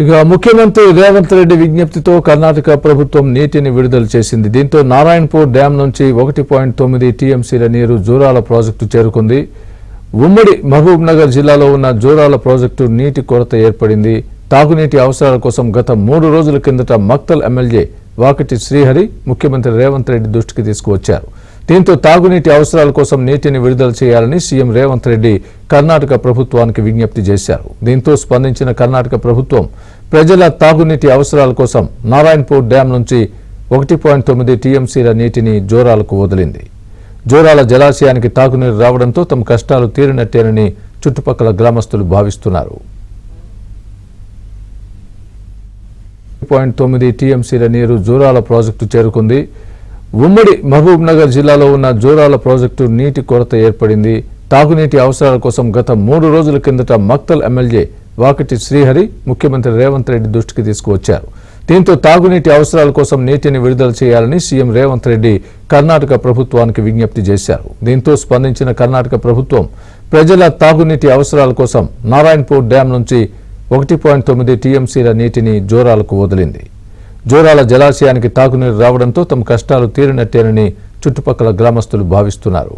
ఇక ముఖ్యమంత్రి రేవంత్ రెడ్డి విజ్ఞప్తితో కర్ణాటక ప్రభుత్వం నీటిని విడుదల చేసింది. దీంతో నారాయణపూర్ డ్యాం నుంచి 1.9 టీఎంసీల నీరు జూరాల ప్రాజెక్టు చేరుకుంది. ఉమ్మడి మహబూబ్ నగర్ జిల్లాలో ఉన్న జూరాల ప్రాజెక్టు నీటి కొరత ఏర్పడింది. తాగునీటి అవసరాల కోసం గత 3 రోజుల కిందట మక్తల్ ఎమ్మెల్యే వాకటి శ్రీహరి ముఖ్యమంత్రి రేవంత్ రెడ్డి దృష్టికి తీసుకువచ్చారు. దీంతో తాగునీటి అవసరాల కోసం నీటిని విడుదల చేయాలని సీఎం రేవంత్ రెడ్డి కర్ణాటక ప్రభుత్వానికి విజ్ఞప్తి చేశారు. దీంతో స్పందించిన కర్ణాటక ప్రభుత్వం ప్రజల తాగునీటి అవసరాల కోసం నారాయణపూర్ డ్యాం నుంచి 1.9 టీఎంసీల నీటిని జోరాలకు వదిలింది. జోరాల జలాశయానికి తాగునీరు రావడంతో తమ కష్టాలు తీరినట్టేనని చుట్టుపక్కల గ్రామస్తులు భావిస్తున్నారు. 1.9 టీఎంసీల నీరు జూరాల ప్రాజెక్టు చేరుకుంది. ఉమ్మడి మహబూబ్ నగర్ జిల్లాలో ఉన్న జూరాల ప్రాజెక్టు నీటి కొరత ఏర్పడింది. తాగునీటి అవసరాల కోసం గత 3 రోజుల కిందట మక్తల్ ఎమ్మెల్యే వాకటి శ్రీహరి ముఖ్యమంత్రి రేవంత్ రెడ్డి దృష్టికి తీసుకువచ్చారు. దీంతో తాగునీటి అవసరాల కోసం నీటిని విడుదల చేయాలని సీఎం రేవంత్ రెడ్డి కర్ణాటక ప్రభుత్వానికి విజ్ఞప్తి చేశారు. దీంతో స్పందించిన కర్ణాటక ప్రభుత్వం ప్రజల తాగునీటి అవసరాల కోసం నారాయణపూర్ డ్యాం నుంచి 1.9 టీఎంసీల నీటిని జోరాలకు వదిలింది. జోరాల జలాశయానికి తాగునీరు రావడంతో తమ కష్టాలు తీరినట్టేనని చుట్టుపక్కల గ్రామస్తులు భావిస్తున్నారు.